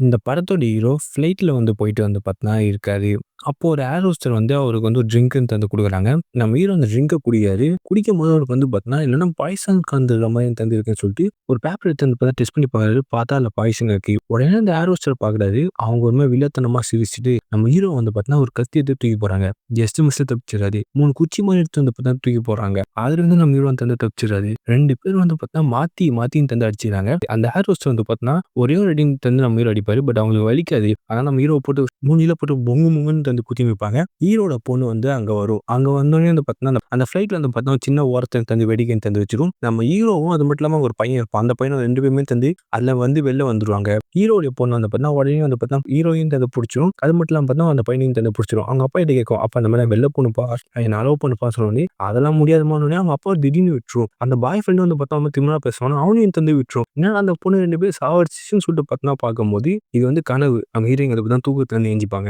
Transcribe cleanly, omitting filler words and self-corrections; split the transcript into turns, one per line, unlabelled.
இந்த படத்தோட ஹீரோ ஃப்ளைட்ல போயிட்டு பார்த்தீங்கன்னா இருக்காரு. அப்போ ஒரு ஏர் ஹோஸ்டர் அவருக்கு ஒரு ட்ரிங்க்ன்னு தந்து குடுக்குறாங்க. நம்ம ஹீரோ அந்த ட்ரிங்க குடிக்கிறாரு. குடிக்கும்போது அவருக்கு பார்த்தீங்கன்னா, என்னன்னா பாய்சன் கலந்துருக்கிற மாரி தந்திருக்குன்னு சொல்லிட்டு ஒரு பேப்பர் எடுத்து பார்த்தா டெஸ்ட் பண்ணி பார்க்குறாரு. பார்த்தா அதில பாய்சன் இருக்கு. உடனே அந்த ஏர் ஹோஸ்டர பார்க்குறாரு. அவங்க ஒரு மாரி வில்லத்தனமா சிரிச்சுட்டு, நம்ம ஹீரோ பார்த்தீங்கன்னா ஒரு கத்தி எடுத்து தூக்கி போடுறாங்க. ஜஸ்ட் மிஸ்ல தப்பிச்சுறாரு. 3 குச்சி மாரி எடுத்து பார்த்தா தூக்கி போடுறாங்க. அதுலேருந்து நம்ம ஹீரோ தப்பிச்சுறாரு. 2 பேர் பார்த்தீங்கன்னா மாத்தி மாத்தி அடிச்சுக்கிறாங்க. அந்த ஏர் ஹோஸ்டர் பார்த்தீங்கன்னா, ஒரே ஒரு அடி நம்ம ஹீரோ அடிப்பாரு. பட் அவங்களுக்கு வலிக்காது. ஆனா நம்ம ஹீரோவ போட்டு மூஞ்சில போட்டு பொங்கு பொங்குன்னு குத்தி வைப்பாங்க. ஹீரோட பொண்ணு அங்க வரும். அங்க வந்தோனே பார்த்தீங்கன்னா, அந்த ஃப்ளைட்ல பார்த்தீங்கன்னா, ஒரு சின்ன ஓரத்துல வெடிக்க வச்சுரும். நம்ம ஹீரோவும் அது மட்டும் இல்லாம ஒரு பையன் இருப்பான். அந்த பையனும் 2 பேருமே அதுல வெளில வந்துருவாங்க. ஹீரோடைய பொண்ணு பார்த்தீங்கன்னா, உடனே பார்த்தீங்கன்னா, ஹீரோயின் புடிச்சிரும். அது மட்டும் இல்லாம பார்த்தீங்கன்னா, அந்த பையனையும் புடிச்சிரும். அவங்க அப்பா கிட்ட கேட்கும். அப்பா இந்த மாரி வெள்ள பொண்ணுப்பா, என்ன அலோவ் பண்ணுப்பா சொன்னோனே, அதெல்லாம் முடியாதும்மான்னோனே, அவங்க அப்பா திடீர்னு விட்டுரும். அந்த பாய் ஃப்ரெண்ட் பார்த்தா ரொம்ப திமிரா பேசுவான். அவனையும் விட்டுரும். என்னடா அந்த பொண்ணு 2 பேரும் சாவடிச்சுச்சுன்னு சொல்லிட்டு பார்த்தீங்கன்னா பார்க்கும்போது, இது கனவு. நம்ம ஹீரோயின் அதுக்கு தான் தூக்கத்துல எந்திப்பாங்க.